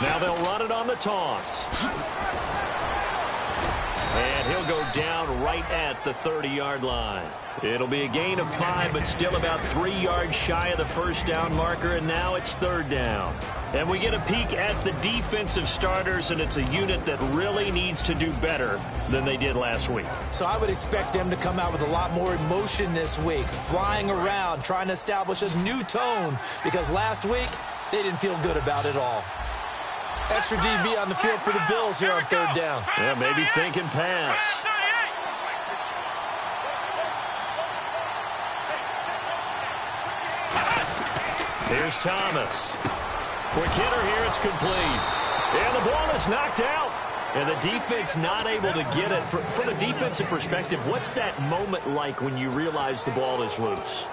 Now they'll run it on the toss. And he'll go down right at the 30-yard line. It'll be a gain of 5, but still about 3 yards shy of the first down marker, and now it's third down. And we get a peek at the defensive starters, and it's a unit that really needs to do better than they did last week. So I would expect them to come out with a lot more emotion this week, flying around, trying to establish a new tone, because last week they didn't feel good about it all. Extra DB on the field for the Bills here on third down. Yeah, maybe thinking pass. Here's Thomas. Quick hitter here, it's complete. And the ball is knocked out. And the defense not able to get it. From a defensive perspective, what's that moment like when you realize the ball is loose?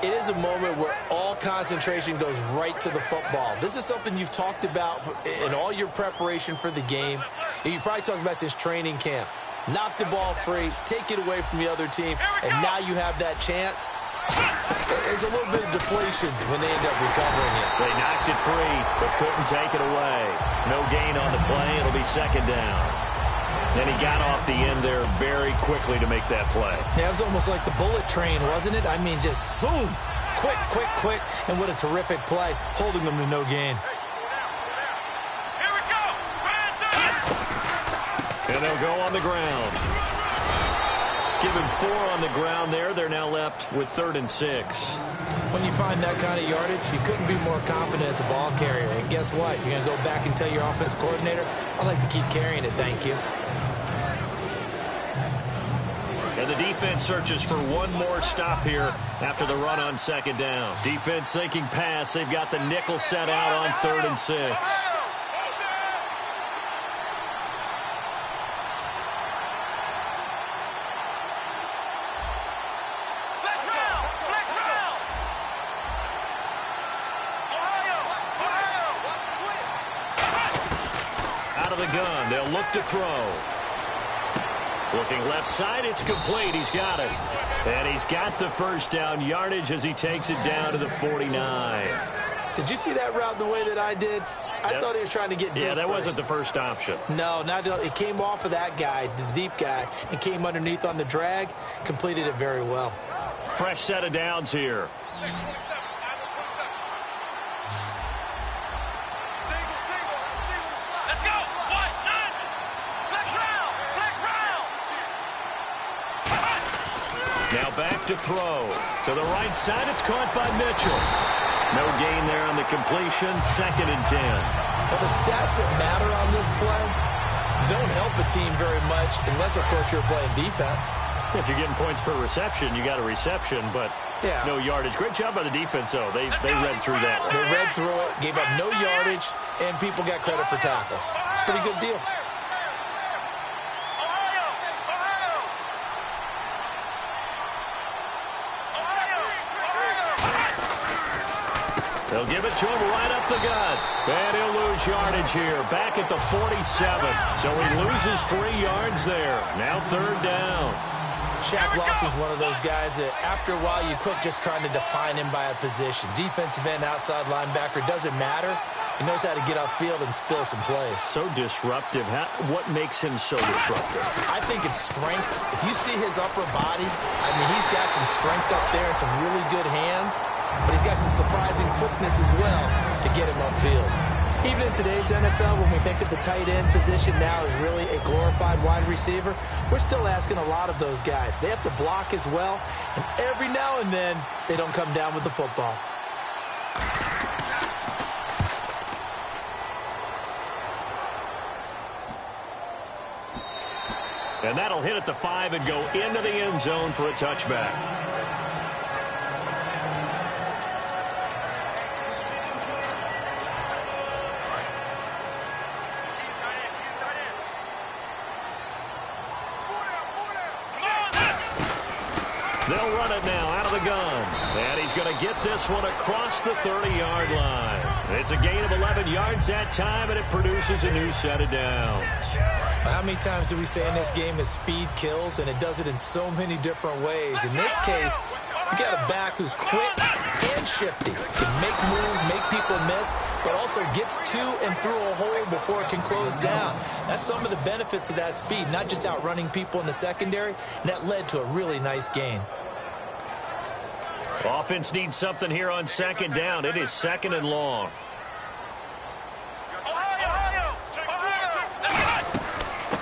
It is a moment where all concentration goes right to the football. This is something you've talked about in all your preparation for the game. And you probably talked about since training camp. Knock the ball free, take it away from the other team, and now you have that chance. There's a little bit of deflation when they end up recovering it. They knocked it free, but couldn't take it away. No gain on the play. It'll be second down. And he got off the end there very quickly to make that play. Yeah, it was almost like the bullet train, wasn't it? I mean, just zoom. Quick, quick, quick. And what a terrific play, holding them to no gain. Here we go. And they'll go on the ground. Give him 4 on the ground there. They're now left with 3rd and 6. When you find that kind of yardage, you couldn't be more confident as a ball carrier. And guess what? You're going to go back and tell your offensive coordinator, I'd like to keep carrying it, thank you. And the defense searches for one more stop here after the run on second down. Defense thinking pass. They've got the nickel set out on 3rd and 6. Out of the gun, they'll look to throw. Looking left side, it's complete. He's got it. And he's got the first down yardage as he takes it down to the 49. Did you see that route the way that I did? I thought he was trying to get deep. Yeah, that first. wasn't the first option. No, not it came off of that guy, the deep guy, and came underneath on the drag, completed it very well. Fresh set of downs here. Now back to throw. To the right side, it's caught by Mitchell. No gain there on the completion, 2nd and 10. Well, the stats that matter on this play don't help a team very much unless, of course, you're playing defense. If you're getting points per reception, you got a reception, but no yardage. Great job by the defense, though. They read through that one. They read through it, gave up no yardage, and people got credit for tackles. Pretty good deal. They'll give it to him right up the gut. And he'll lose yardage here. Back at the 47. So he loses 3 yards there. Now 3rd down. Shaq Lawson's one of those guys that after a while you quit just trying to define him by a position. Defensive end, outside linebacker, doesn't matter. He knows how to get upfield and spill some plays. So disruptive. What makes him so disruptive? I think it's strength. If you see his upper body, I mean, he's got some strength up there and some really good hands. But he's got some surprising quickness as well to get him upfield. Even in today's NFL, when we think that the tight end position now is really a glorified wide receiver, we're still asking a lot of those guys. They have to block as well, and every now and then, they don't come down with the football. And that'll hit at the 5 and go into the end zone for a touchback. They'll run it now out of the gun. And he's going to get this one across the 30-yard line. It's a gain of 11 yards that time, and it produces a new set of downs. How many times do we say in this game that speed kills, and it does it in so many different ways? In this case, You got a back who's quick and shifty. Can make moves, make people miss, but also gets to and through a hole before it can close down. That's some of the benefits of that speed, not just outrunning people in the secondary, and that led to a really nice gain. Offense needs something here on second down. It is second and long.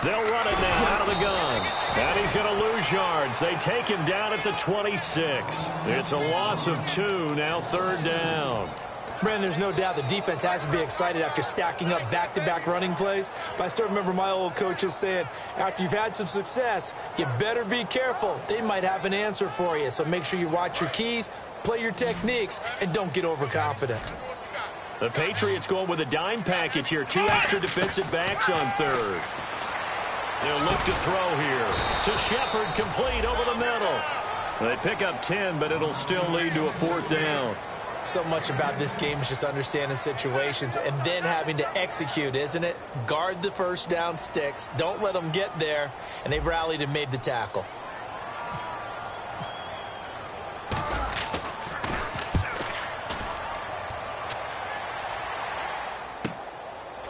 They'll run it now out of the gun. And he's going to lose yards. They take him down at the 26. It's a loss of 2, now third down. Brandon, there's no doubt the defense has to be excited after stacking up back-to-back running plays. But I still remember my old coaches saying, after you've had some success, you better be careful. They might have an answer for you. So make sure you watch your keys, play your techniques, and don't get overconfident. The Patriots going with a dime package here. 2 extra defensive backs on third. They'll look to throw here. To Shepard, complete over the middle. They pick up 10, but it'll still lead to a fourth down. So much about this game is just understanding situations and then having to execute, isn't it? Guard the first down sticks. Don't let them get there. And they've rallied and made the tackle.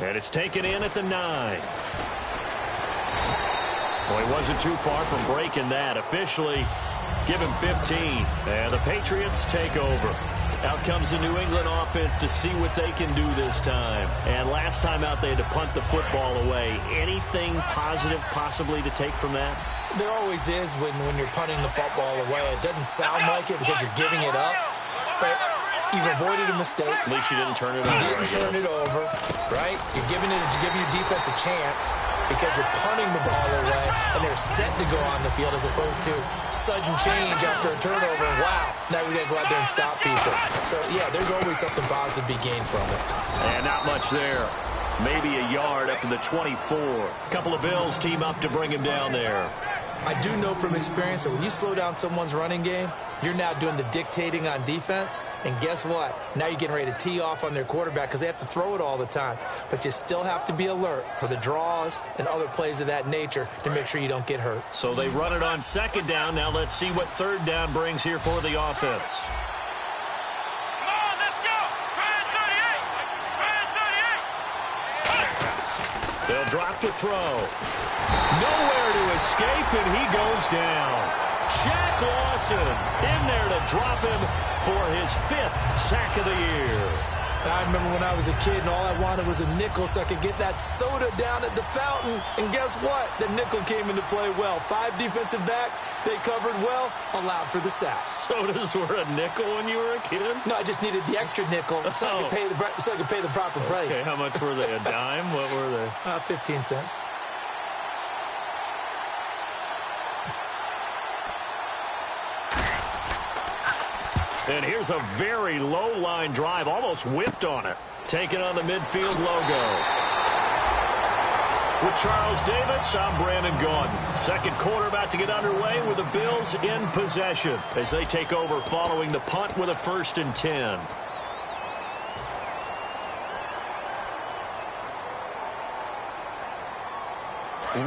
And it's taken in at the 9. Well, he wasn't too far from breaking that. Officially, give him 15. And the Patriots take over. Out comes the New England offense to see what they can do this time. And last time out, they had to punt the football away. Anything positive possibly to take from that? There always is when you're punting the football away. It doesn't sound like it because you're giving it up. But you've avoided a mistake. At least you didn't turn it over. You didn't turn it over, right? You're giving your defense a chance because you're punting the ball away, and they're set to go on the field as opposed to sudden change after a turnover. Wow, now we got to go out there and stop people. So, yeah, there's always something positive to be gained from it. And not much there. Maybe a yard up to the 24. A couple of Bills team up to bring him down there. I do know from experience that when you slow down someone's running game, you're now doing the dictating on defense. And guess what? Now you're getting ready to tee off on their quarterback because they have to throw it all the time. But you still have to be alert for the draws and other plays of that nature to make sure you don't get hurt. So they run it on second down. Now let's see what third down brings here for the offense. Come on, let's go. Try 38. They'll drop to throw. Nowhere to escape, and he goes down. Shaq Lawson in there to drop him for his 5th sack of the year. I remember when I was a kid and all I wanted was a nickel so I could get that soda down at the fountain. And guess what? The nickel came into play well. 5 defensive backs, they covered well, allowed for the sacks. Sodas were a nickel when you were a kid? No, I just needed the extra nickel so I could pay the proper price. Okay, how much were they? A dime? What were they? 15 cents. And here's a very low-line drive, almost whiffed on it. Taking on the midfield logo. With Charles Davis, I'm Brandon Gaudin. Second quarter about to get underway with the Bills in possession as they take over following the punt with a 1st and 10.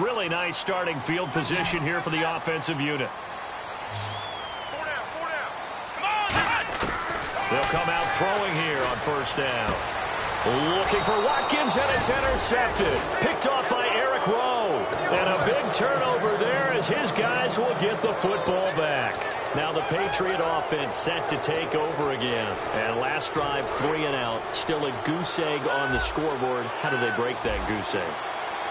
Really nice starting field position here for the offensive unit. They'll come out throwing here on 1st down. Looking for Watkins, and it's intercepted. Picked off by Eric Rowe. And a big turnover there as his guys will get the football back. Now the Patriot offense set to take over again. And last drive, 3 and out. Still a goose egg on the scoreboard. How do they break that goose egg?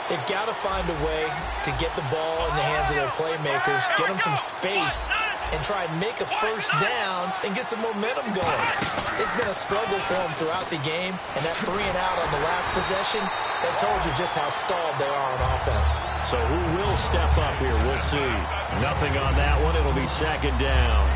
They've got to find a way to get the ball in the hands of their playmakers, get them some space, and try and make a 1st down and get some momentum going. It's been a struggle for them throughout the game, and that 3 and out on the last possession, that told you just how stalled they are on offense. So who will step up here? We'll see. Nothing on that one. It'll be 2nd down.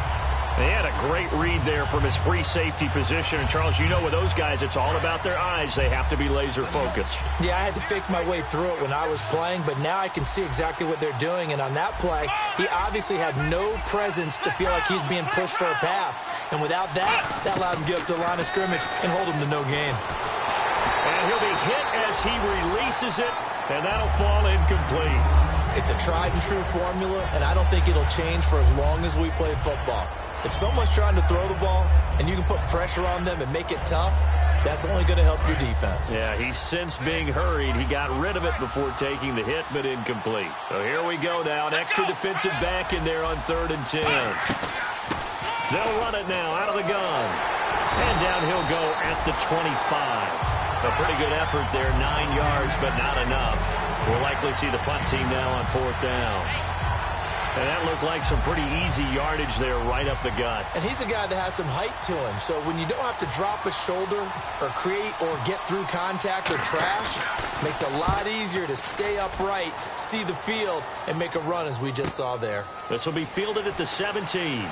They had a great read there from his free safety position. And, Charles, you know with those guys, it's all about their eyes. They have to be laser-focused. Yeah, I had to fake my way through it when I was playing, but now I can see exactly what they're doing. And on that play, he obviously had no presence to feel like he's being pushed for a pass. And without that, that allowed him to get up to the line of scrimmage and hold him to no gain. And he'll be hit as he releases it, and that'll fall incomplete. It's a tried-and-true formula, and I don't think it'll change for as long as we play football. If someone's trying to throw the ball and you can put pressure on them and make it tough, that's only going to help your defense. Yeah, he's since being hurried. He got rid of it before taking the hit, but incomplete. So here we go now. An extra defensive back in there on 3rd and 10. They'll run it now out of the gun. And down he'll go at the 25. A pretty good effort there, 9 yards, but not enough. We'll likely see the punt team now on 4th down. And that looked like some pretty easy yardage there right up the gut. And he's a guy that has some height to him. So when you don't have to drop a shoulder or create or get through contact or trash, makes it a lot easier to stay upright, see the field, and make a run as we just saw there. This will be fielded at the 17.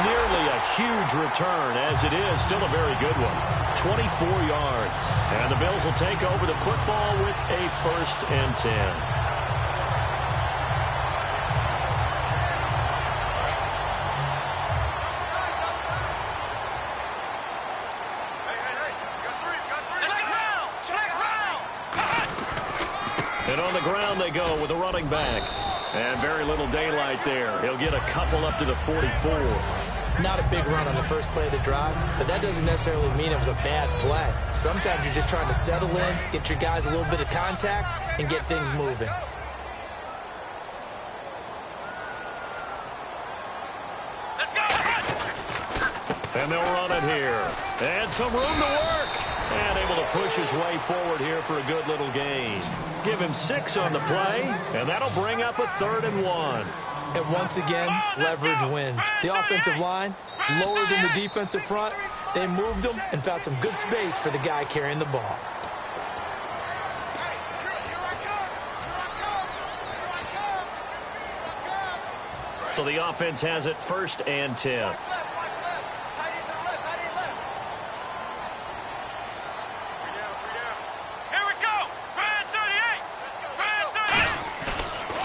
Nearly a huge return, as it is. Still a very good one. 24 yards. And the Bills will take over the football with a 1st and 10. And on the ground they go with a running back. And very little daylight there. He'll get a couple up to the 44. Not a big run on the first play of the drive, but that doesn't necessarily mean it was a bad play. Sometimes you're just trying to settle in, get your guys a little bit of contact, and get things moving. And they'll run it here. And some room to work. And able to push his way forward here for a good little gain. Give him 6 on the play, and that'll bring up a 3rd and 1. And once again, leverage wins. The offensive line, lower than the defensive front, they moved them and found some good space for the guy carrying the ball. So the offense has it 1st and 10.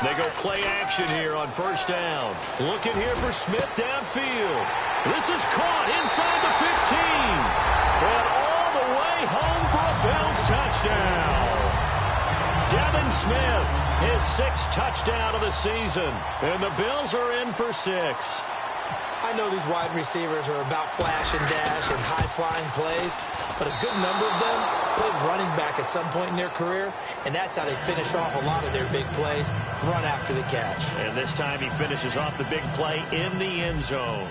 They go play action here on 1st down. Looking here for Smith downfield. This is caught inside the 15. And all the way home for a Bills touchdown. Devin Smith, his 6th touchdown of the season. And the Bills are in for 6. I know these wide receivers are about flash and dash and high-flying plays, but a good number of them played running back at some point in their career, and that's how they finish off a lot of their big plays, run after the catch. And this time he finishes off the big play in the end zone.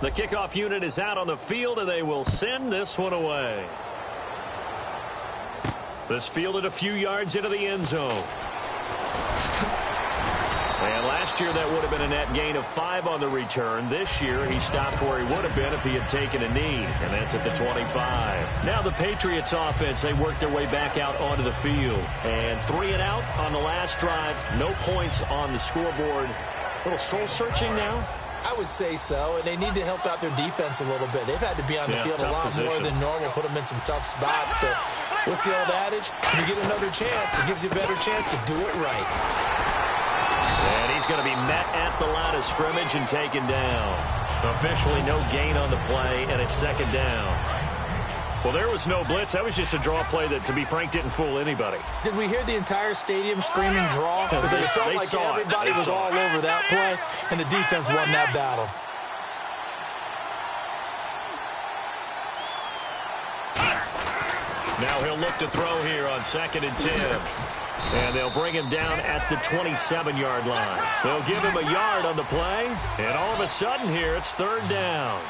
The kickoff unit is out on the field, and they will send this one away. This fielded a few yards into the end zone. And last year that would have been a net gain of 5 on the return. This year he stopped where he would have been if he had taken a knee, and that's at the 25. Now the Patriots offense, they work their way back out onto the field. And 3 and out on the last drive. No points on the scoreboard. A little soul-searching now. I would say so, and they need to help out their defense a little bit. They've had to be on the field a lot more than normal, put them in some tough spots. But what's the old adage? When you get another chance, it gives you a better chance to do it right. And he's going to be met at the line of scrimmage and taken down. Officially no gain on the play, and it's 2nd down. Well, there was no blitz. That was just a draw play that, to be frank, didn't fool anybody. Did we hear the entire stadium screaming draw? Because it felt like everybody was all over that play, and the defense won that battle. Now he'll look to throw here on 2nd and 10. And they'll bring him down at the 27-yard line. They'll give him a yard on the play, and all of a sudden here it's 3rd down.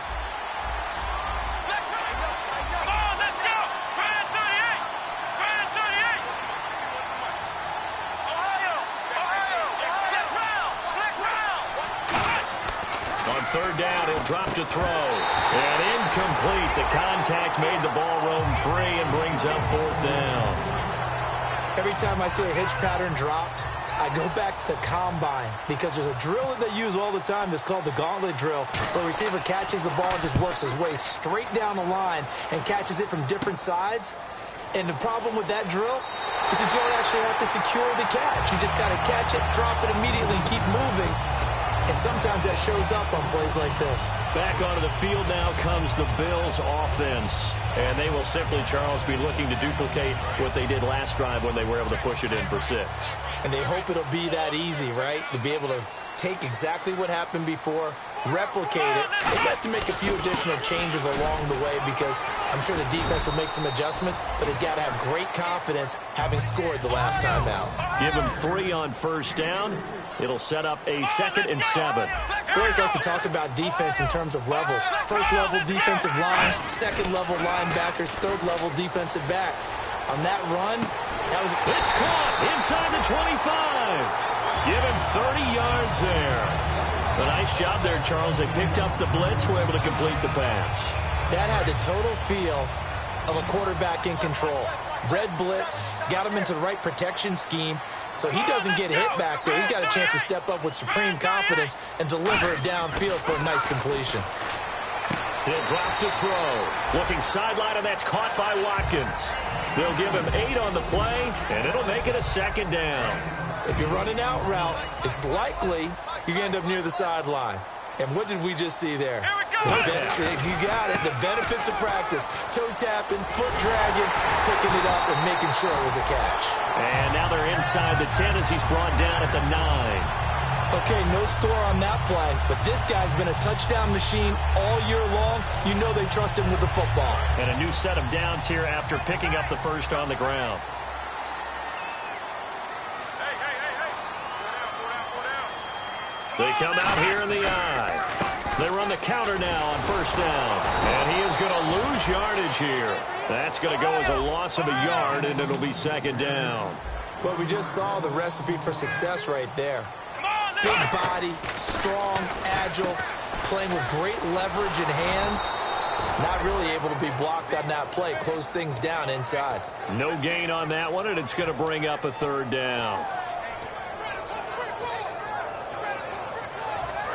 On 3rd down, he'll drop to throw. And incomplete. The contact made the ball roam free and brings up 4th down. Every time I see a hitch pattern dropped, I go back to the combine because there's a drill that they use all the time that's called the gauntlet drill, where the receiver catches the ball and just works his way straight down the line and catches it from different sides. And the problem with that drill is that you don't actually have to secure the catch. You just got to catch it, drop it immediately, and keep moving. And sometimes that shows up on plays like this. Back onto the field now comes the Bills offense. And they will simply, Charles, be looking to duplicate what they did last drive when they were able to push it in for 6. And they hope it'll be that easy, right? To be able to take exactly what happened before, replicate it. They have to make a few additional changes along the way because I'm sure the defense will make some adjustments, but they've got to have great confidence having scored the last time out. Give them 3 on first down. It'll set up a 2nd and 7. We always like to talk about defense in terms of levels. First level defensive line, second level linebackers, third level defensive backs. On that run, it's caught inside the 25. Give him 30 yards there. A nice job there, Charles. They picked up the blitz, were able to complete the pass. That had the total feel of a quarterback in control. Red blitz, got him into the right protection scheme, so he doesn't get hit back there. He's got a chance to step up with supreme confidence and deliver it downfield for a nice completion. He'll drop to throw. Looking sideline, and that's caught by Watkins. They'll give him 8 on the play, and it'll make it a 2nd down. If you're running out route, it's likely you're going to end up near the sideline. And what did we just see there? You got it. The benefits of practice. Toe tapping, foot dragging, picking it up, and making sure it was a catch. And now they're inside the 10 as he's brought down at the 9. Okay, no score on that play, but this guy's been a touchdown machine all year long. You know they trust him with the football. And a new set of downs here after picking up the first on the ground. They come out here in the eye. They run the counter now on first down. And he is going to lose yardage here. That's going to go as a loss of a yard, and it'll be 2nd down. Well, we just saw the recipe for success right there. Big body, strong, agile, playing with great leverage in hands. Not really able to be blocked on that play. Close things down inside. No gain on that one, and it's going to bring up a 3rd down.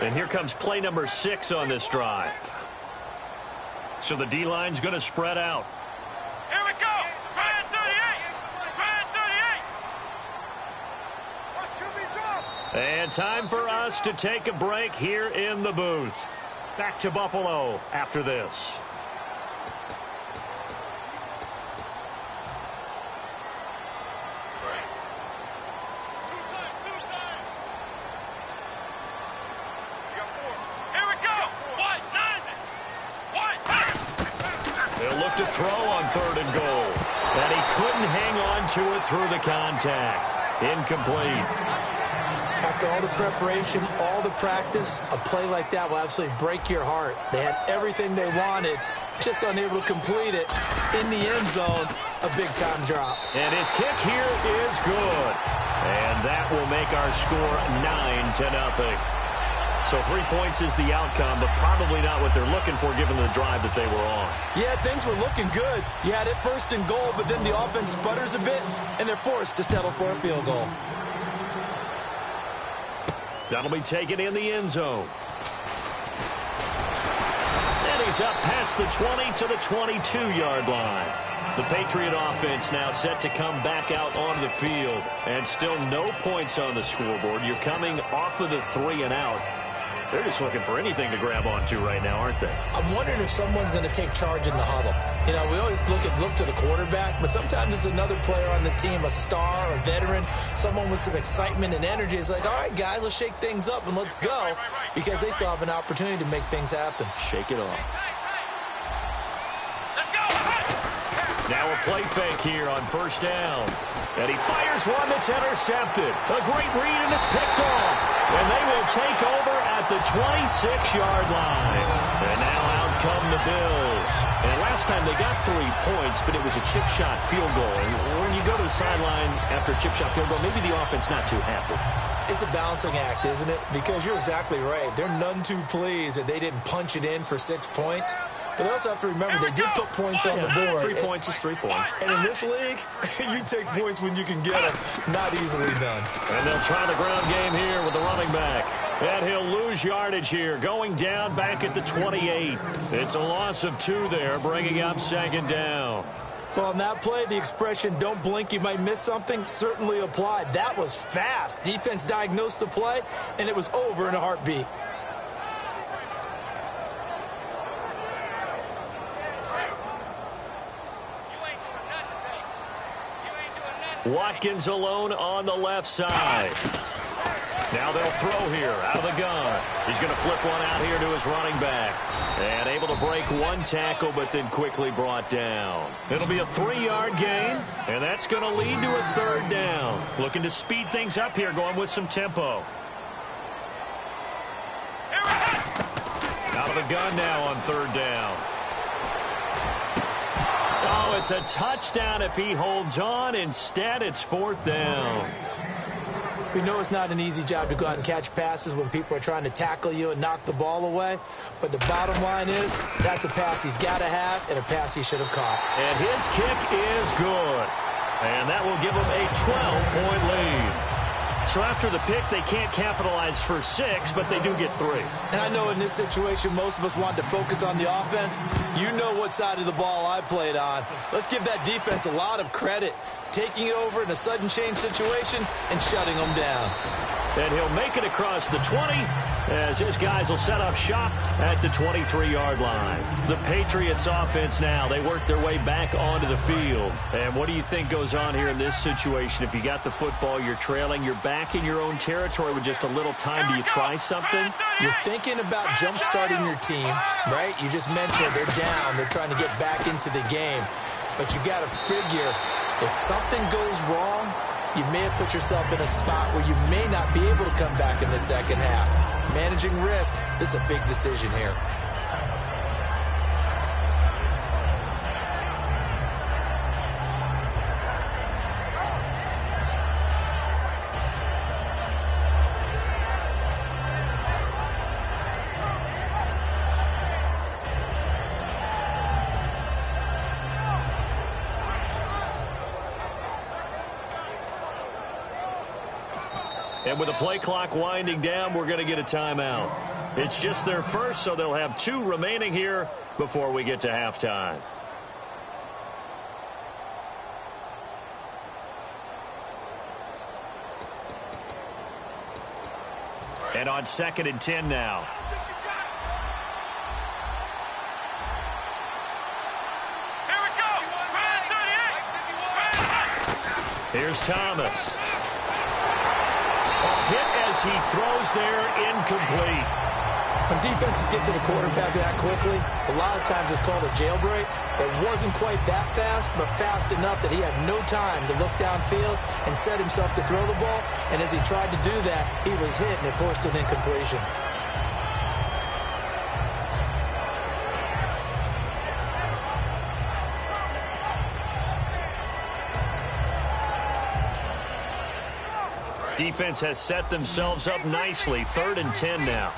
And here comes play number 6 on this drive. So the D-line's going to spread out. Here we go. Ryan 38. And time for us to take a break here in the booth. Back to Buffalo after this. To throw on 3rd and goal. And he couldn't hang on to it through the contact. Incomplete. After all the preparation, all the practice, a play like that will absolutely break your heart. They had everything they wanted, just unable to complete it. In the end zone, a big-time drop. And his kick here is good. And that will make our score 9-0. So 3 points is the outcome, but probably not what they're looking for given the drive that they were on. Yeah, things were looking good. You had it 1st and goal, but then the offense sputters a bit, and they're forced to settle for a field goal. That'll be taken in the end zone. And he's up past the 20 to the 22-yard line. The Patriot offense now set to come back out onto the field. And still no points on the scoreboard. You're coming off of the 3 and out. They're just looking for anything to grab onto right now, aren't they? I'm wondering if someone's going to take charge in the huddle. You know, we always look to the quarterback, but sometimes it's another player on the team, a star, a veteran, someone with some excitement and energy. It's like, all right, guys, let's shake things up and let's go, because they still have an opportunity to make things happen. Shake it off. Now a play fake here on first down. And he fires one that's intercepted. A great read, and it's picked off. And they will take over at the 26-yard line. And now out come the Bills. And last time they got 3 points, but it was a chip shot field goal. And when you go to the sideline after a chip shot field goal, maybe the offense not too happy. It's a balancing act, isn't it? Because you're exactly right. They're none too pleased that they didn't punch it in for 6 points. But they also have to remember they did put points on the board. 3 points is 3 points. And in this league, you take points when you can get them. Not easily done. And they'll try the ground game here with the running back. And he'll lose yardage here, going down back at the 28. It's a loss of 2 there, bringing up 2nd down. Well, on that play, the expression, don't blink, you might miss something, certainly applied. That was fast. Defense diagnosed the play, and it was over in a heartbeat. Watkins alone on the left side. Now they'll throw here out of the gun. He's going to flip one out here to his running back. And able to break one tackle, but then quickly brought down. It'll be a 3-yard gain, and that's going to lead to a third down. Looking to speed things up here, going with some tempo. Out of the gun now on third down. Oh, it's a touchdown if he holds on. Instead, it's fourth down. We know it's not an easy job to go out and catch passes when people are trying to tackle you and knock the ball away. But the bottom line is, that's a pass he's got to have and a pass he should have caught. And his kick is good. And that will give him a 12-point lead. So after the pick, they can't capitalize for 6, but they do get 3. And I know in this situation, most of us want to focus on the offense. You know what side of the ball I played on. Let's give that defense a lot of credit. Taking over in a sudden change situation and shutting them down. And he'll make it across the 20 as his guys will set up shop at the 23-yard line. The Patriots offense now, they work their way back onto the field. And what do you think goes on here in this situation? If you got the football, you're trailing, you're back in your own territory with just a little time. Do you try something? You're thinking about jump-starting your team, right? You just mentioned they're down. They're trying to get back into the game. But you got to figure, if something goes wrong, you may have put yourself in a spot where you may not be able to come back in the second half. Managing risk, this is a big decision here. And with the play clock winding down, we're going to get a timeout. It's just their first, so they'll have 2 remaining here before we get to halftime. And on 2nd and 10 now. Here we go. Here's Thomas. Hit as he throws there, incomplete. When defenses get to the quarterback that quickly, a lot of times it's called a jailbreak. It wasn't quite that fast, but fast enough that he had no time to look downfield and set himself to throw the ball. And as he tried to do that, he was hit and it forced an incompletion. Defense has set themselves up nicely. 3rd and 10 now.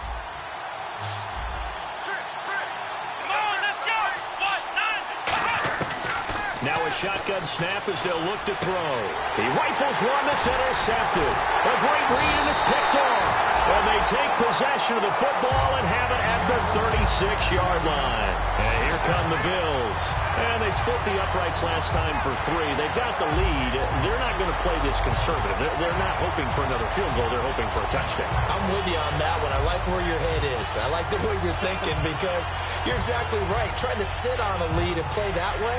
Now a shotgun snap as they'll look to throw. He rifles one that's intercepted. A great read, and it's picked off. And they take possession of the football and have it at the 36-yard line. And here come the Bills. And they split the uprights last time for 3. They've got the lead. They're not going to play this conservative. They're not hoping for another field goal. They're hoping for a touchdown. I'm with you on that one. I like where your head is. I like the way you're thinking because you're exactly right. Trying to sit on a lead and play that way,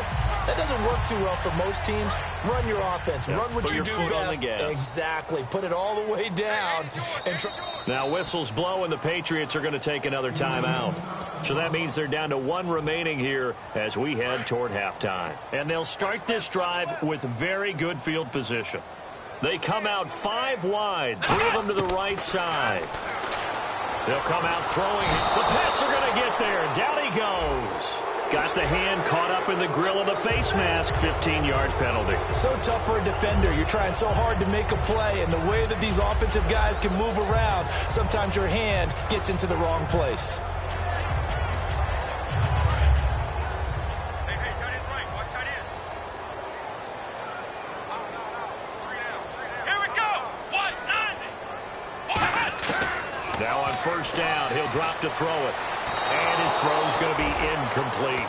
that doesn't work too well for most teams. Run your offense. Run what you do best. Exactly. Put it all the way down. And now whistles blow, and the Patriots are going to take another timeout. So that means they're down to 1 remaining here as we head toward halftime. And they'll start this drive with very good field position. They come out 5 wide, 3 of them to the right side. They'll come out throwing. The Pats are going to get there. Down he goes. Got the hand caught up in the grill of the face mask. 15-yard penalty. So tough for a defender. You're trying so hard to make a play, and the way that these offensive guys can move around, sometimes your hand gets into the wrong place. Now on 1st down, he'll drop to throw it. And his throw's going to be incomplete.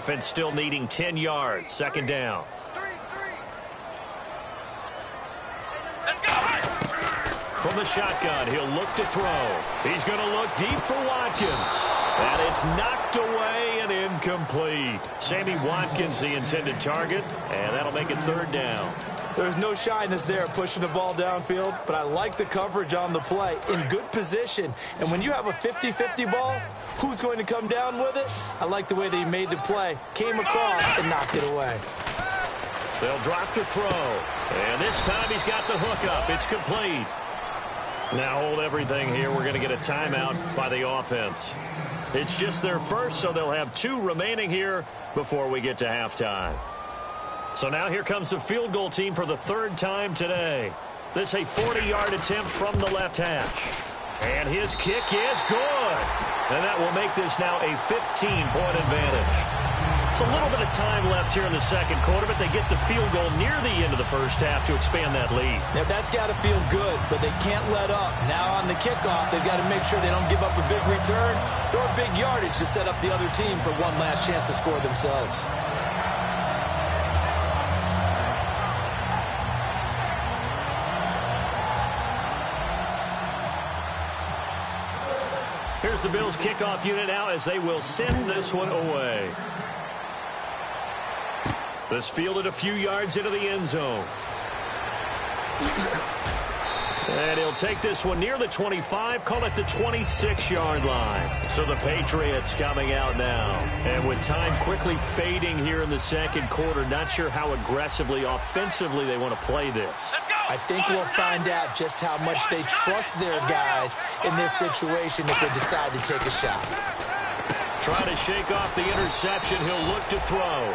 Offense still needing 10 yards. Second down. From the shotgun, he'll look to throw. He's going to look deep for Watkins. And it's knocked away and incomplete. Sammy Watkins, the intended target, and that'll make it third down. There's no shyness there pushing the ball downfield, but I like the coverage on the play. In good position. And when you have a 50-50 ball, who's going to come down with it? I like the way that he made the play. Came across and knocked it away. They'll drop to throw. And this time he's got the hook up. It's complete. Now hold everything here. We're going to get a timeout by the offense. It's just their first, so they'll have 2 remaining here before we get to halftime. So now here comes the field goal team for the 3rd time today. This a 40-yard attempt from the left hash. And his kick is good. And that will make this now a 15-point advantage. It's a little bit of time left here in the second quarter, but they get the field goal near the end of the first half to expand that lead. Now, that's got to feel good, but they can't let up. Now on the kickoff, they've got to make sure they don't give up a big return or big yardage to set up the other team for one last chance to score themselves. Here's the Bills kickoff unit now as they will send this one away. This fielded a few yards into the end zone. And he'll take this one near the 25, call it the 26-yard line. So the Patriots coming out now. And with time quickly fading here in the second quarter, not sure how aggressively, offensively they want to play this. I think we'll find out just how much they trust their guys in this situation if they decide to take a shot. Trying to shake off the interception. He'll look to throw.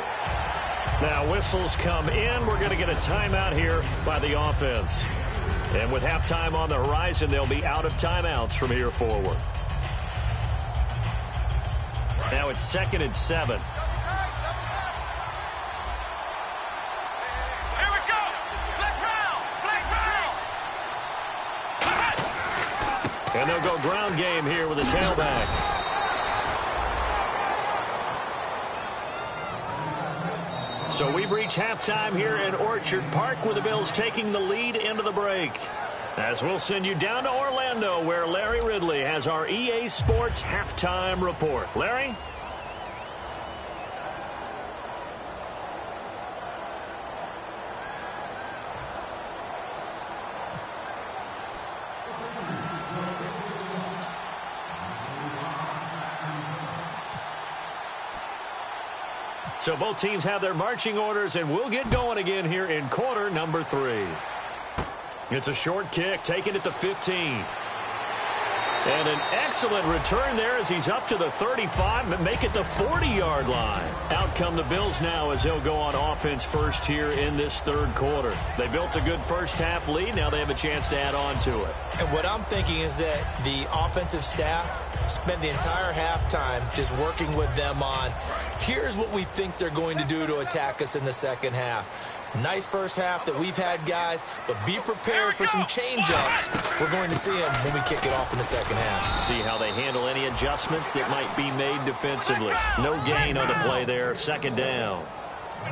Now whistles come in. We're going to get a timeout here by the offense. And with halftime on the horizon, they'll be out of timeouts from here forward. Now it's 2nd and 7. Here we go. Black round. And they'll go ground game here with a tailback. So we've reached halftime here in Orchard Park with the Bills taking the lead into the break. As we'll send you down to Orlando where Larry Ridley has our EA Sports halftime report. Larry? So both teams have their marching orders, and we'll get going again here in quarter number 3. It's a short kick, taking it to 15. And an excellent return there as he's up to the 35, but make it the 40-yard line. Out come the Bills now as they'll go on offense first here in this third quarter. They built a good first half lead. Now they have a chance to add on to it. And what I'm thinking is that the offensive staff spent the entire halftime just working with them on, here's what we think they're going to do to attack us in the second half. Nice first half that we've had, guys, but be prepared for some change-ups. We're going to see them when we kick it off in the second half. See how they handle any adjustments that might be made defensively. No gain on the play there, second down.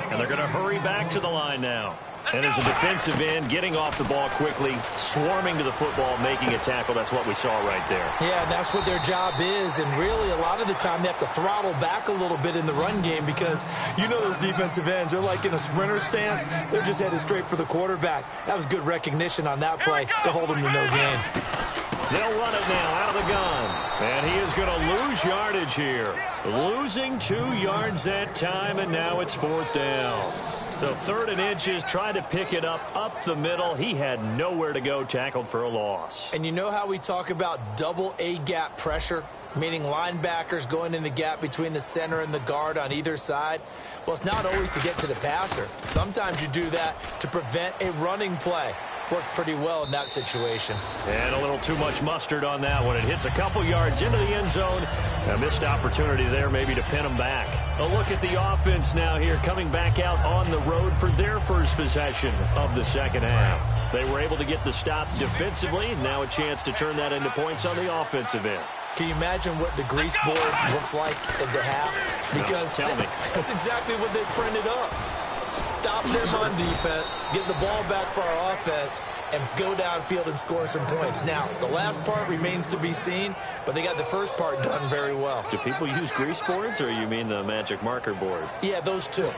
And they're going to hurry back to the line now. And as a defensive end, getting off the ball quickly, swarming to the football, making a tackle. That's what we saw right there. Yeah, that's what their job is. And really, a lot of the time, they have to throttle back a little bit in the run game because you know those defensive ends, they're like in a sprinter stance. They're just headed straight for the quarterback. That was good recognition on that play to hold them to no gain. They'll run it now out of the gun. And he is going to lose yardage here. Losing 2 yards that time, and now it's 4th down. So 3rd and inches, trying to pick it up the middle. He had nowhere to go, tackled for a loss. And you know how we talk about double A-gap pressure, meaning linebackers going in the gap between the center and the guard on either side? Well, it's not always to get to the passer. Sometimes you do that to prevent a running play. Worked pretty well in that situation. And a little too much mustard on that one. It hits a couple yards into the end zone. A missed opportunity there maybe to pin them back. A look at the offense now here, coming back out on the road for their first possession of the second half. They were able to get the stop defensively. Now a chance to turn that into points on the offensive end. Can you imagine what the grease board looks like at the half? Because tell me. That's exactly what they printed up. Stop them on defense, get the ball back for our offense, and go downfield and score some points. Now, the last part remains to be seen, but they got the first part done very well. Do people use grease boards, or you mean the magic marker boards? Yeah, those two.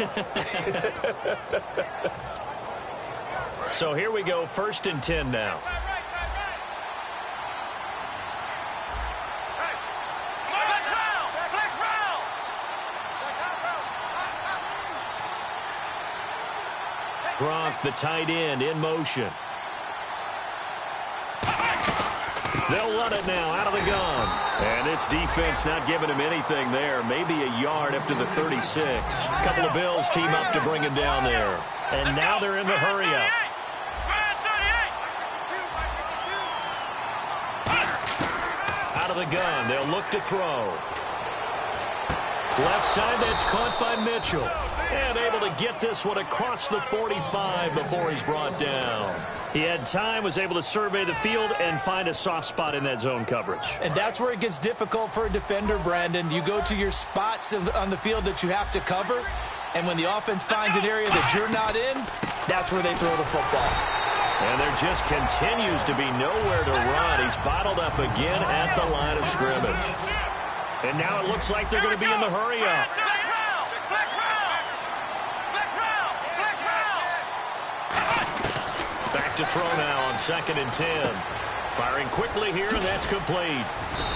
So here we go, 1st and 10 now. Gronk, the tight end, in motion. They'll run it now out of the gun. And this defense not giving him anything there. Maybe a yard up to the 36. A couple of Bills team up to bring him down there. And now they're in the hurry-up. Out of the gun. They'll look to throw. Left side, that's caught by Mitchell. And able to get this one across the 45 before he's brought down. He had time, was able to survey the field and find a soft spot in that zone coverage. And that's where it gets difficult for a defender, Brandon. You go to your spots on the field that you have to cover, and when the offense finds an area that you're not in, that's where they throw the football. And there just continues to be nowhere to run. He's bottled up again at the line of scrimmage. And now it looks like they're going to be in the hurry-up. Back to throw now on 2nd and 10. Firing quickly here, and that's complete.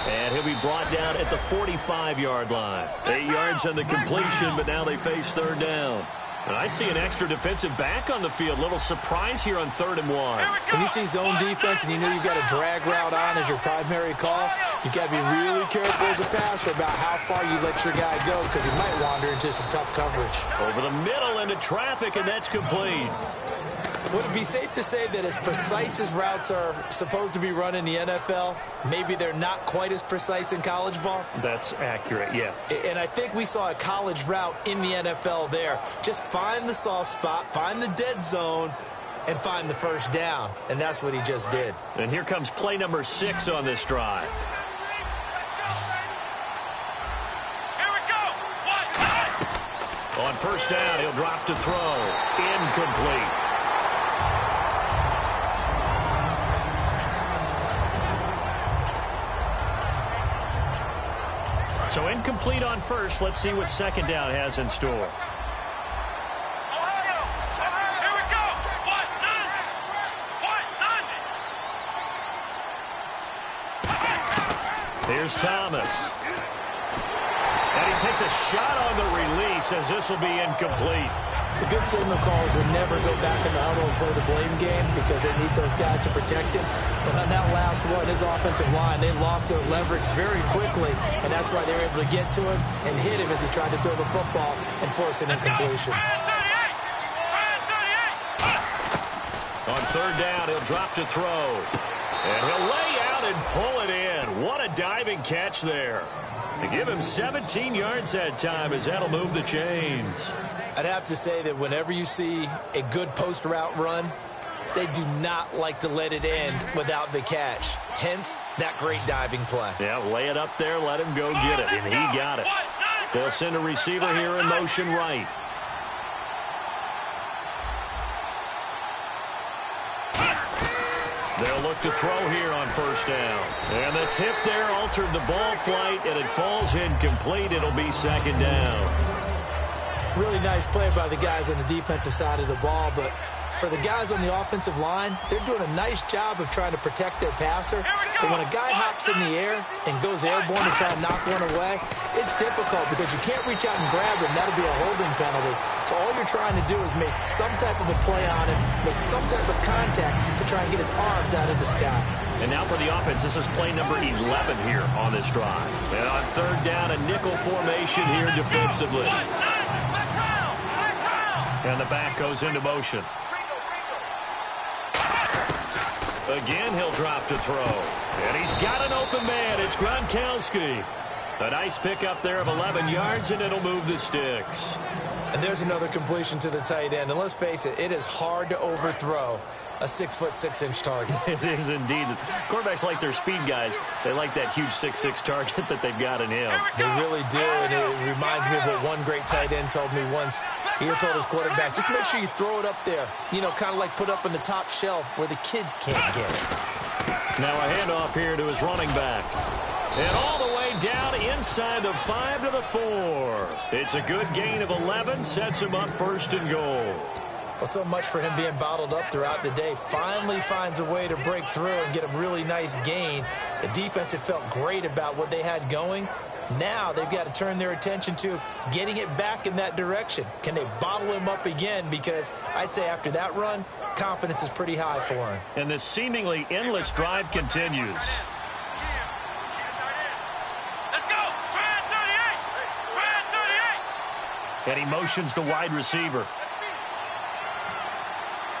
And he'll be brought down at the 45-yard line. 8 yards on the completion, but now they face 3rd down. And I see an extra defensive back on the field. Little surprise here on 3rd and 1. When you see zone defense and you know you've got a drag route on as your primary call, you've got to be really careful as a passer about how far you let your guy go because he might wander into some tough coverage. Over the middle into traffic, and that's complete. Would it be safe to say that as precise as routes are supposed to be run in the NFL, maybe they're not quite as precise in college ball? That's accurate, yeah. And I think we saw a college route in the NFL there. Just find the soft spot, find the dead zone, and find the 1st down. And that's what he just did. And here comes play number 6 on this drive. Here we go. On 1st down, he'll drop to throw. Incomplete. So incomplete on 1st. Let's see what 2nd down has in store. Here we go. Here's Thomas. And he takes a shot on the release as this will be incomplete. The good signal callers would never go back in the huddle and play the blame game because they need those guys to protect him. But on that last one, his offensive line, they lost their leverage very quickly, and that's why they were able to get to him and hit him as he tried to throw the football and force an incompletion. On 3rd down, he'll drop to throw. And he'll lay out and pull it in. What a diving catch there. To give him 17 yards that time as that'll move the chains. I'd have to say that whenever you see a good post route run, they do not like to let it end without the catch. Hence, that great diving play. Yeah, lay it up there, let him go get it, and he got it. They'll send a receiver here in motion right. They'll look to throw here on 1st down. And the tip there altered the ball flight, and it falls incomplete. It'll be 2nd down. Really nice play by the guys on the defensive side of the ball, but for the guys on the offensive line, they're doing a nice job of trying to protect their passer. But when a guy hops in the air and goes airborne to try and knock one away, it's difficult because you can't reach out and grab him. That'll be a holding penalty. So all you're trying to do is make some type of a play on him, make some type of contact to try and get his arms out of the sky. And now for the offense, this is play number 11 here on this drive. And on 3rd down, a nickel formation here defensively. And the back goes into motion. Again, he'll drop to throw. And he's got an open man. It's Gronkowski. A nice pickup there of 11 yards, and it'll move the sticks. And there's another completion to the tight end. And let's face it, it is hard to overthrow a 6'6" target. It is indeed. Quarterbacks like their speed guys. They like that huge 6'6" target that they've got in him. They really do, and it reminds me of what one great tight end told me once. He told his quarterback, just make sure you throw it up there. You know, kind of like put up in the top shelf where the kids can't get it. Now a handoff here to his running back. And all the way down inside the 5 to the 4. It's a good gain of 11. Sets him up 1st and goal. Well, so much for him being bottled up throughout the day. Finally finds a way to break through and get a really nice gain. The defense had felt great about what they had going. Now they've got to turn their attention to getting it back in that direction. Can they bottle him up again? Because I'd say after that run, confidence is pretty high for him. And this seemingly endless drive continues. Let's go. Brad 38. Brad 38. And he motions the wide receiver.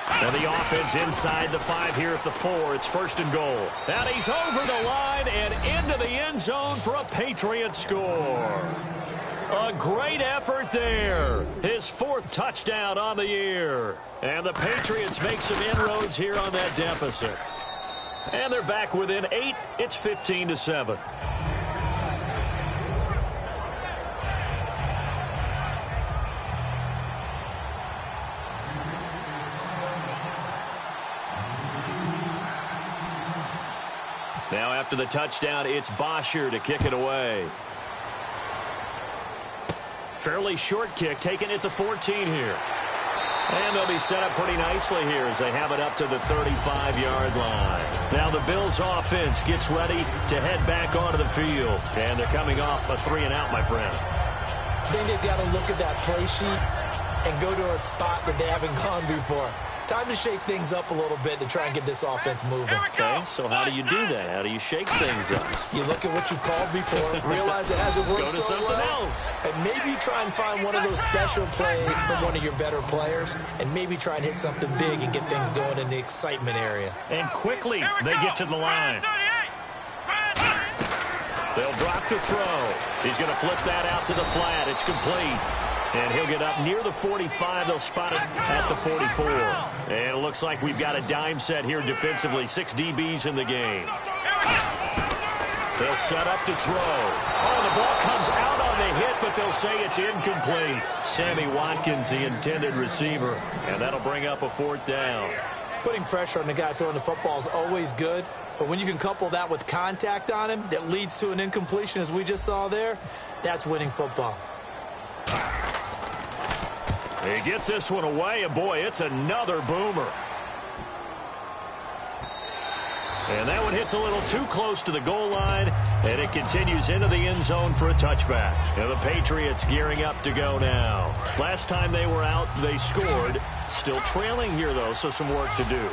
And the offense inside the 5 here at the 4. It's 1st and goal. And he's over the line and into the end zone for a Patriot score. A great effort there. His 4th touchdown on the year. And the Patriots make some inroads here on that deficit. And they're back within 8. It's 15-7. Now after the touchdown, it's Bosher to kick it away. Fairly short kick, taken at the 14 here. And they'll be set up pretty nicely here as they have it up to the 35-yard line. Now the Bills offense gets ready to head back onto the field. And they're coming off a 3-and-out, my friend. I think they've got to look at that play sheet and go to a spot that they haven't gone before. Time to shake things up a little bit to try and get this offense moving. Okay, so how do you do that? How do you shake things up? You look at what you've called before, realize it hasn't worked Go to so something well, else. and maybe try and find one of those special plays from one of your better players, and maybe try and hit something big and get things going in the excitement area. And quickly, they get to the line. They'll drop to throw. He's going to flip that out to the flat. It's complete. And he'll get up near the 45. They'll spot it at the 44. And it looks like we've got a dime set here defensively. 6 DBs in the game. They'll set up to throw. Oh, the ball comes out on the hit, but they'll say it's incomplete. Sammy Watkins, the intended receiver. And that'll bring up a 4th down. Putting pressure on the guy throwing the football is always good, but when you can couple that with contact on him that leads to an incompletion, as we just saw there, that's winning football. He gets this one away, and boy, it's another boomer. And that one hits a little too close to the goal line, and it continues into the end zone for a touchback. And the Patriots gearing up to go now. Last time they were out, they scored. Still trailing here, though, so some work to do.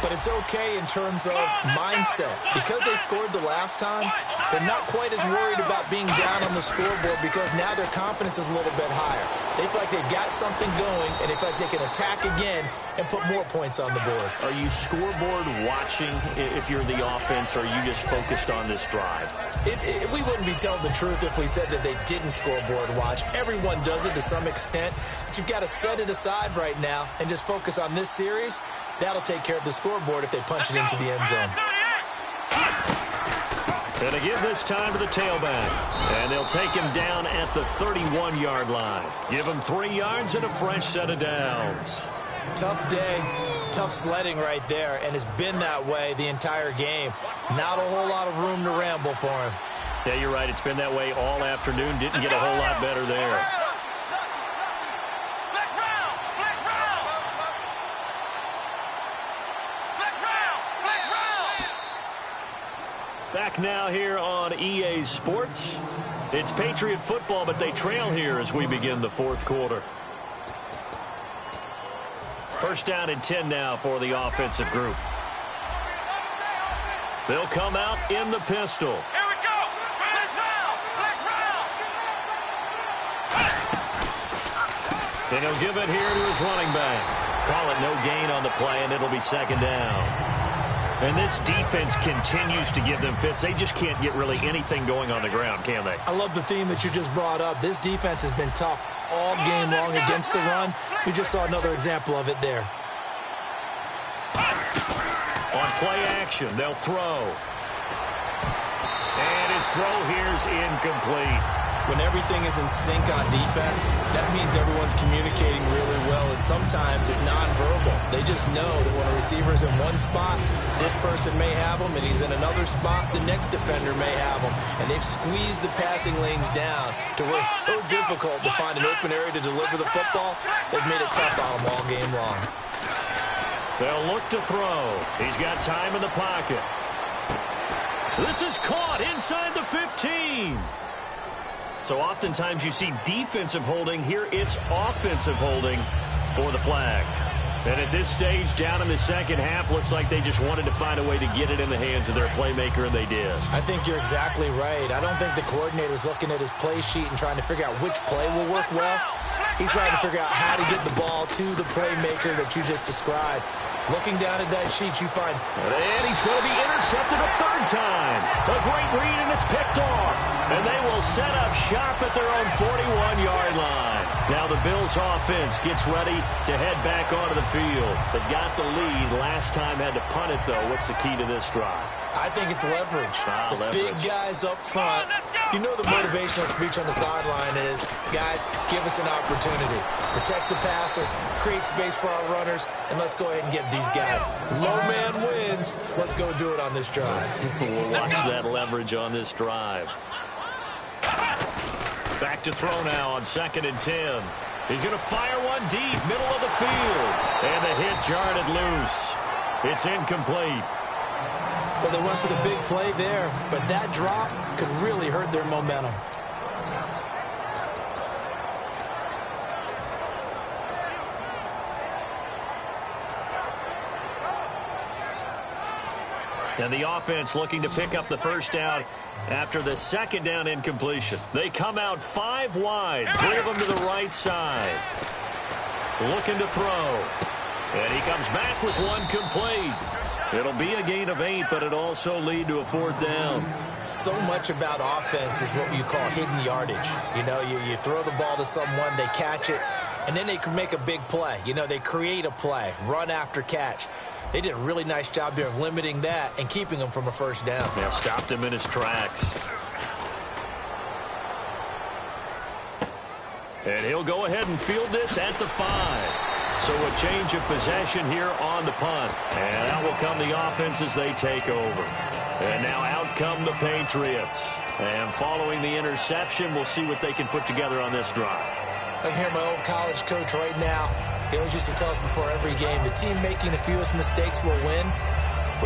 But it's okay in terms of mindset. Because they scored the last time, they're not quite as worried about being down on the scoreboard because now their confidence is a little bit higher. They feel like they've got something going, and they feel like they can attack again and put more points on the board. Are you scoreboard watching if you're the offense, or are you just focused on this drive? We wouldn't be telling the truth if we said that they didn't scoreboard watch. Everyone does it to some extent, but you've got to set it aside right now and just focus on this series. That'll take care of the scoreboard if they punch it into the end zone. And they give this time to the tailback. And they'll take him down at the 31-yard line. Give him 3 yards and a fresh set of downs. Tough day, tough sledding right there, and it's been that way the entire game. Not a whole lot of room to ramble for him. Yeah, you're right. It's been that way all afternoon. Didn't get a whole lot better there. Back now here on EA Sports. It's Patriot football, but they trail here as we begin the 4th quarter. 1st down and 10 now for the offensive group. They'll come out in the pistol. Here we go. Blitz round. Blitz round. And he'll give it here to his running back. Call it no gain on the play, and it'll be 2nd down. And this defense continues to give them fits. They just can't get really anything going on the ground, can they? I love the theme that you just brought up. This defense has been tough all game long against the run. We just saw another example of it there. On play action, they'll throw. And his throw here's incomplete. When everything is in sync on defense, that means everyone's communicating really well, and sometimes it's nonverbal. They just know that when a receiver's in one spot, this person may have him, and he's in another spot, the next defender may have him. And they've squeezed the passing lanes down to where it's so difficult to find an open area to deliver the football. They've made it tough on them all game long. They'll look to throw. He's got time in the pocket. This is caught inside the 15. So oftentimes you see defensive holding. Here it's offensive holding for the flag. And at this stage, down in the second half, looks like they just wanted to find a way to get it in the hands of their playmaker, and they did. I think you're exactly right. I don't think the coordinator's looking at his play sheet and trying to figure out which play will work well. He's trying to figure out how to get the ball to the playmaker that you just described. Looking down at that sheet, you find... And he's going to be intercepted a third time. A great read, and it's picked off. And they will set up shop at their own 41-yard line. Now the Bills' offense gets ready to head back onto the field. They got the lead. Last time had to punt it, though. What's the key to this drive? I think it's leverage. The big guys up front. You know the motivational speech on the sideline is, guys, give us an opportunity. Protect the passer, create space for our runners, and let's go ahead and get these guys. Low man wins. Let's go do it on this drive. We'll watch that leverage on this drive. Back to throw now on 2nd and 10. He's going to fire one deep, middle of the field. And the hit jarred it loose. It's incomplete. Well, they went for the big play there, but that drop could really hurt their momentum. And the offense looking to pick up the first down after the second down incompletion. They come out 5 wide, 3 of them to the right side. Looking to throw. And he comes back with one complete. It'll be a gain of 8, but it also lead to a 4th down. So much about offense is what you call hidden yardage. You know, you throw the ball to someone, they catch it, and then they can make a big play. You know, they create a play, run after catch. They did a really nice job there of limiting that and keeping him from a first down. Yeah, stopped him in his tracks. And he'll go ahead and field this at the 5. So a change of possession here on the punt. And out will come the offense as they take over. And now out come the Patriots. And following the interception, we'll see what they can put together on this drive. I hear my old college coach right now. He always used to tell us before every game, the team making the fewest mistakes will win.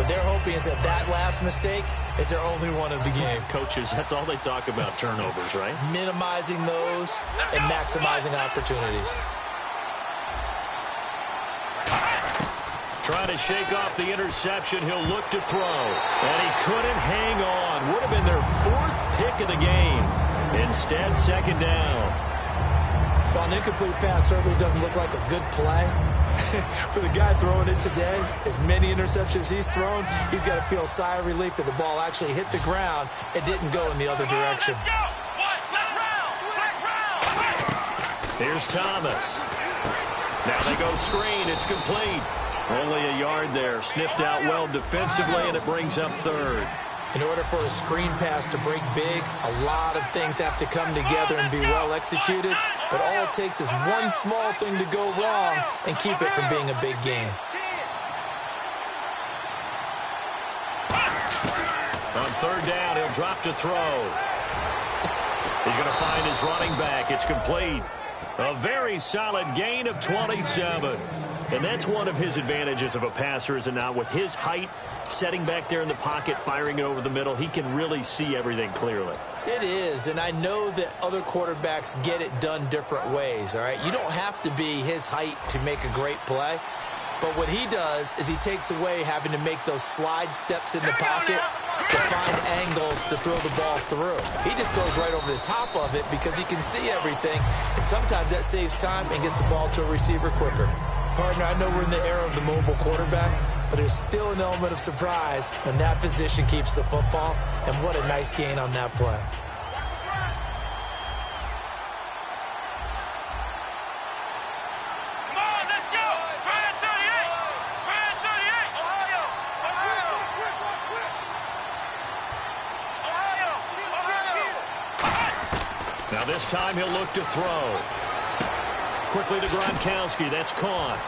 What they're hoping is that that last mistake is their only one of the game. Coaches, that's all they talk about, turnovers, right? Minimizing those and maximizing opportunities. Trying to shake off the interception. He'll look to throw. And he couldn't hang on. Would have been their 4th pick of the game. Instead, 2nd down. Well, an incomplete pass certainly doesn't look like a good play. For the guy throwing it today, as many interceptions he's thrown, he's got to feel a sigh of relief that the ball actually hit the ground and didn't go in the other direction. Here's Thomas. Now they go screen. It's complete. Only a yard there. Sniffed out well defensively, and it brings up 3rd. In order for a screen pass to break big, a lot of things have to come together and be well executed. But all it takes is one small thing to go wrong and keep it from being a big game. On 3rd down, he'll drop to throw. He's going to find his running back. It's complete. A very solid gain of 27. And that's one of his advantages of a passer, is it not? With his height, setting back there in the pocket, firing it over the middle, he can really see everything clearly. It is, and I know that other quarterbacks get it done different ways, all right? You don't have to be his height to make a great play. But what he does is he takes away having to make those slide steps in the pocket to find angles to throw the ball through. He just goes right over the top of it because he can see everything, and sometimes that saves time and gets the ball to a receiver quicker. Partner, I know we're in the era of the mobile quarterback, but there's still an element of surprise when that position keeps the football, and what a nice gain on that play. Come on, let's go! Brand 38! Brand 38! Ohio! this time he'll look to throw. Quickly to Gronkowski. That's caught.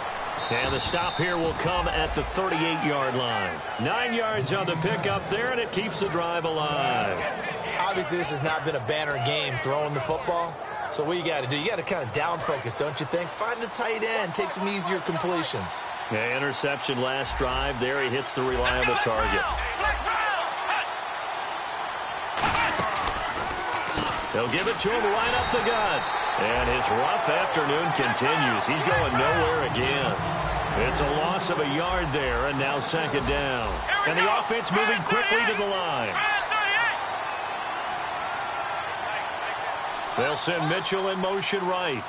And the stop here will come at the 38-yard line. 9 yards on the pickup there, and it keeps the drive alive. Obviously, this has not been a banner game throwing the football. So what you got to do, you got to kind of down focus, don't you think? Find the tight end, take some easier completions. Yeah, interception last drive. There he hits the reliable target. They'll give it to him right up the gut. And his rough afternoon continues. He's going nowhere again. It's a loss of a yard there, and now second down. And the offense moving quickly to the line. They'll send Mitchell in motion right.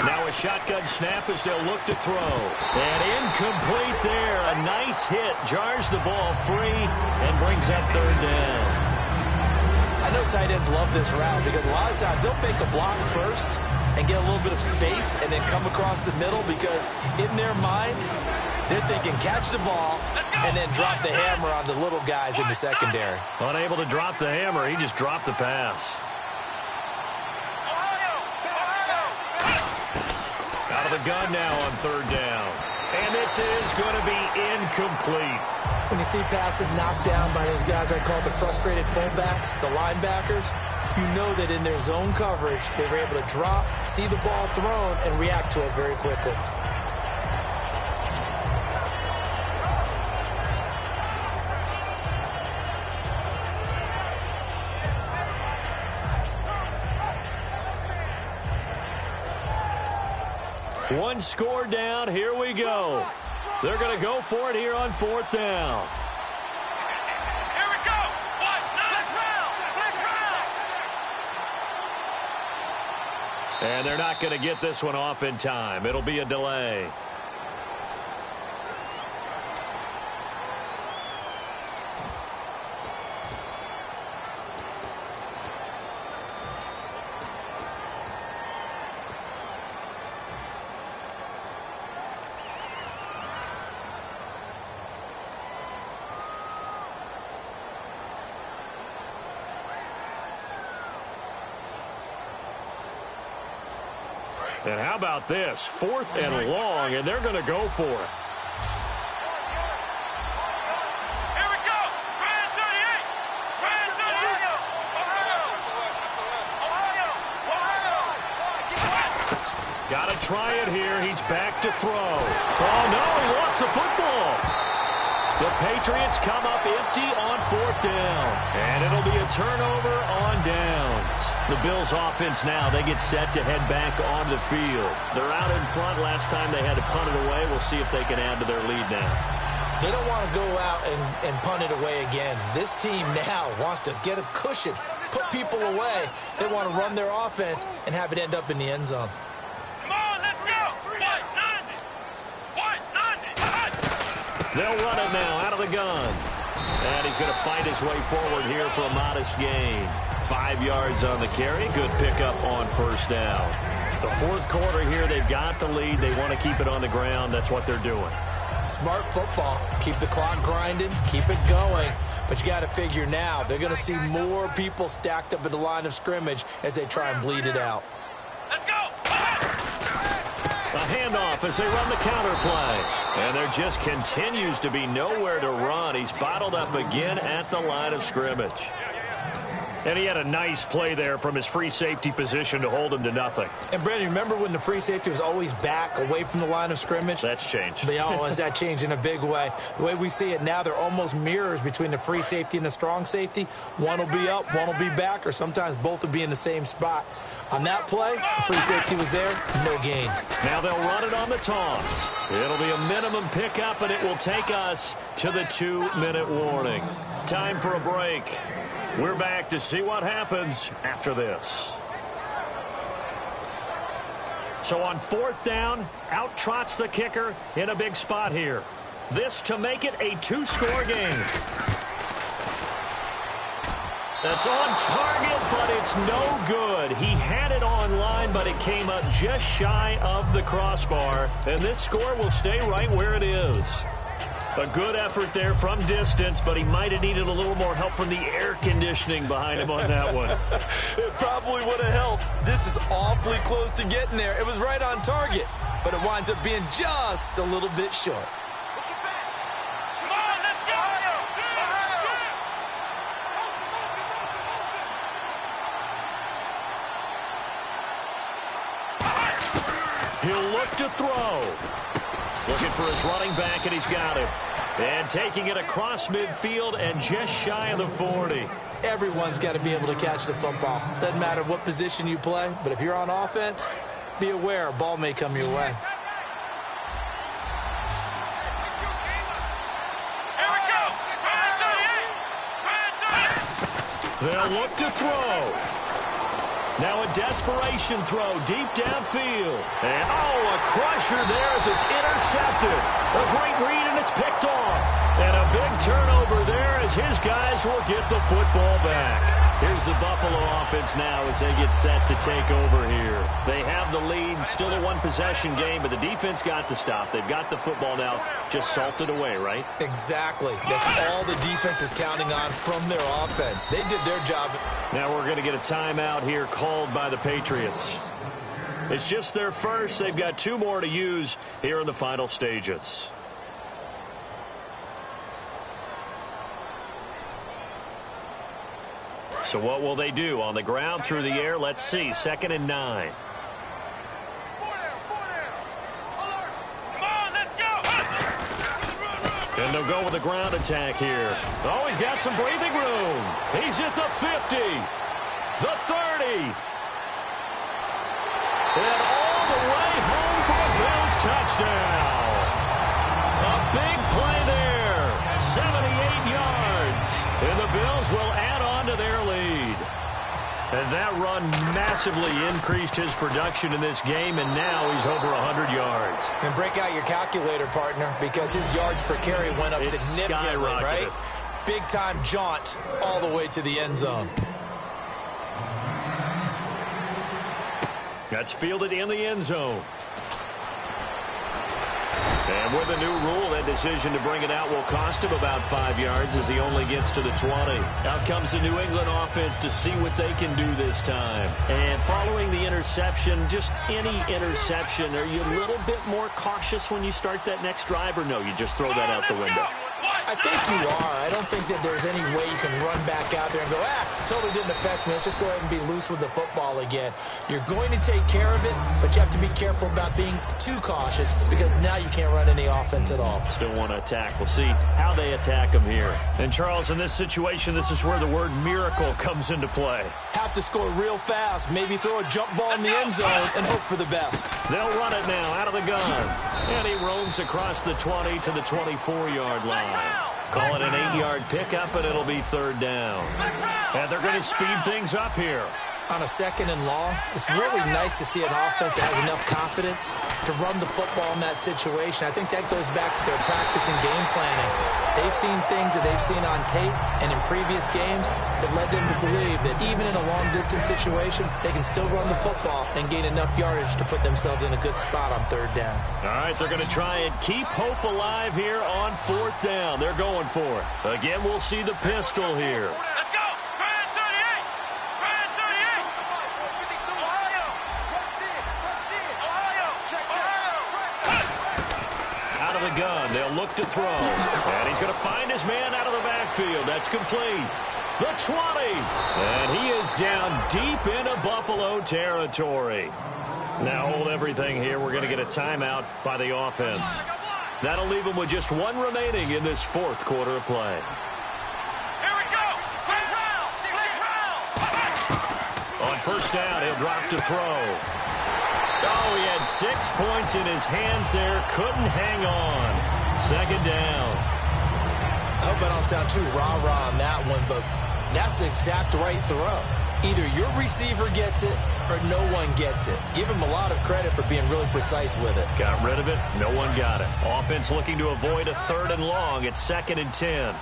Now a shotgun snap as they'll look to throw. And incomplete there. A nice hit. Jars the ball free and brings up third down. I know tight ends love this route because a lot of times they'll fake a block first and get a little bit of space and then come across the middle because in their mind, they're thinking catch the ball and then drop the hammer on the little guys in the secondary. Unable to drop the hammer, he just dropped the pass. Out of the gun now on third down. And this is going to be incomplete. When you see passes knocked down by those guys I call the frustrated fullbacks, the linebackers, you know that in their zone coverage, they were able to drop, see the ball thrown, and react to it very quickly. One score down. Here we go. They're going to go for it here on fourth down. Here we go. And they're not going to get this one off in time. It'll be a delay. And how about this? Fourth and long, and they're going to go for it. Here we go. Brand 38. Brand 38. Got to try it here. He's back to throw. Oh, no, he lost the football. The Patriots come up empty on fourth down. And it'll be a turnover on downs. The Bills offense now, they get set to head back on the field. They're out in front. Last time they had to punt it away. We'll see if they can add to their lead now. They don't want to go out and punt it away again. This team now wants to get a cushion, put people away. They want to run their offense and have it end up in the end zone. Come on, let's go. 190. 190. They'll run it now out of the gun. And he's going to fight his way forward here for a modest gain. 5 yards on the carry. Good pickup on first down. The fourth quarter here, they've got the lead. They want to keep it on the ground. That's what they're doing. Smart football. Keep the clock grinding. Keep it going. But you got to figure now, they're going to see more people stacked up at the line of scrimmage as they try and bleed it out. Let's go. A handoff as they run the counter play. And there just continues to be nowhere to run. He's bottled up again at the line of scrimmage. And he had a nice play there from his free safety position to hold him to nothing. And, Brandon, remember when the free safety was always back away from the line of scrimmage? That's changed. Has that changed in a big way? The way we see it now, they're almost mirrors between the free safety and the strong safety. One will be up, one will be back, or sometimes both will be in the same spot. On that play, the free safety was there, no gain. Now they'll run it on the toss. It'll be a minimum pickup, and it will take us to the 2-minute warning. Time for a break. We're back to see what happens after this. So on fourth down, out trots the kicker in a big spot here. This to make it a 2-score game. That's on target, but it's no good. He had it on line, but it came up just shy of the crossbar. And this score will stay right where it is. A good effort there from distance, but he might have needed a little more help from the air conditioning behind him on that one. It probably would have helped. This is awfully close to getting there. It was right on target, but it winds up being just a little bit short. He'll look to throw. Looking for his running back, and he's got it. And taking it across midfield and just shy of the 40. Everyone's got to be able to catch the football. Doesn't matter what position you play, but if you're on offense, be aware a ball may come your way. Here we go. They'll look to throw. Now a desperation throw deep downfield. And, a crusher there as it's intercepted. A great read, and it's picked off. And a big turnover there as his guys will get the football back. Here's the Buffalo offense now as they get set to take over here. They have the lead, still a one-possession game, but the defense got the stop. They've got the football now, just salted away, right? Exactly. That's all the defense is counting on from their offense. They did their job. Now we're going to get a timeout here called by the Patriots. It's just their first. They've got 2 more to use here in the final stages. So what will they do? On the ground, through the air, let's see. 2nd and 9. And they'll go with a ground attack here. Oh, he's got some breathing room. He's at the 50, the 30. And all the way home for a Bills touchdown. A big play there. 78 yards. And the Bills will add on to their lead. And that run massively increased his production in this game, and now he's over 100 yards. And break out your calculator, partner, because his yards per carry went up significantly, right? Big-time jaunt all the way to the end zone. That's fielded in the end zone. And with a new rule, that decision to bring it out will cost him about 5 yards as he only gets to the 20. Out comes the New England offense to see what they can do this time. And following the interception, just any interception, are you a little bit more cautious when you start that next drive, or no, you just throw that out the window? I think you are. I don't think that there's any way you can run back out there and go, totally didn't affect me. Let's just go ahead and be loose with the football again. You're going to take care of it, but you have to be careful about being too cautious because now you can't run any offense at all. Still want to attack. We'll see how they attack him here. And, Charles, in this situation, this is where the word miracle comes into play. Have to score real fast. Maybe throw a jump ball in the end zone and hope for the best. They'll run it now out of the gun. And he roams across the 20 to the 24-yard line. Call it an 8-yard pickup, and it'll be 3rd down. And they're going to speed things up here. On a 2nd and long, it's really nice to see an offense that has enough confidence to run the football in that situation. I think that goes back to their practice and game planning. They've seen things that they've seen on tape and in previous games that led them to believe that even in a long-distance situation, they can still run the football and gain enough yardage to put themselves in a good spot on 3rd down. All right, they're going to try and keep hope alive here on 4th down. They're going for it. Again, we'll see the pistol here. Let's go. Out of the gun, they'll look to throw. And he's going to find his man out of the backfield. That's complete. The 20. And he is down deep into Buffalo territory. Now hold everything here. We're going to get a timeout by the offense. That'll leave him with just 1 remaining in this 4th quarter of play. Here we go. On 1st down, he'll drop to throw. Oh, he had 6 points in his hands there. Couldn't hang on. 2nd down. I hope I don't sound too rah-rah on that one, but that's the exact right throw. Either your receiver gets it or no one gets it. Give him a lot of credit for being really precise with it. Got rid of it. No one got it. Offense looking to avoid a 3rd and long. It's 2nd and 10.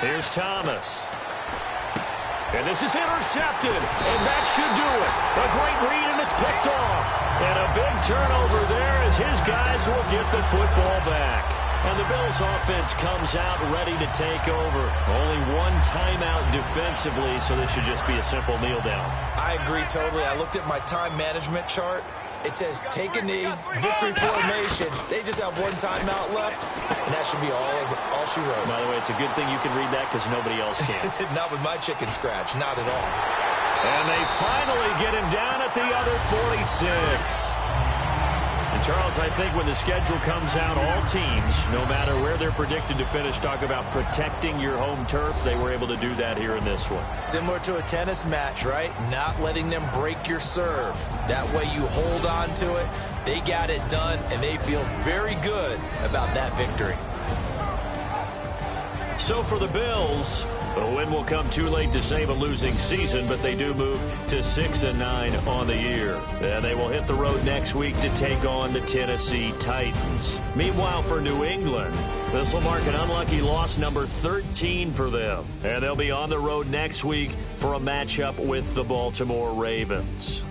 Here's Thomas. And this is intercepted, and that should do it. A great read, and it's picked off. And a big turnover there as his guys will get the football back. And the Bills' offense comes out ready to take over. Only one timeout defensively, so this should just be a simple kneel down. I agree totally. I looked at my time management chart. It says take a knee, victory formation. They just have one timeout left, and that should be all she wrote. By the way, it's a good thing you can read that because nobody else can. Not with my chicken scratch, not at all. And they finally get him down at the other 46. And Charles, I think when the schedule comes out, all teams, no matter where they're predicted to finish, talk about protecting your home turf. They were able to do that here in this one. Similar to a tennis match, right? Not letting them break your serve. That way you hold on to it. They got it done, and they feel very good about that victory. So for the Bills, a win will come too late to save a losing season, but they do move to 6-9 on the year. And they will hit the road next week to take on the Tennessee Titans. Meanwhile, for New England, this will mark an unlucky loss number 13 for them. And they'll be on the road next week for a matchup with the Baltimore Ravens.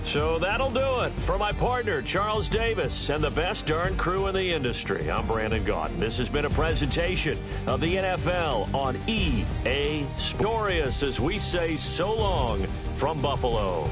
So that'll do it for my partner, Charles Davis, and the best darn crew in the industry. I'm Brandon Gaudin. This has been a presentation of the NFL on EA Sports, as we say so long from Buffalo.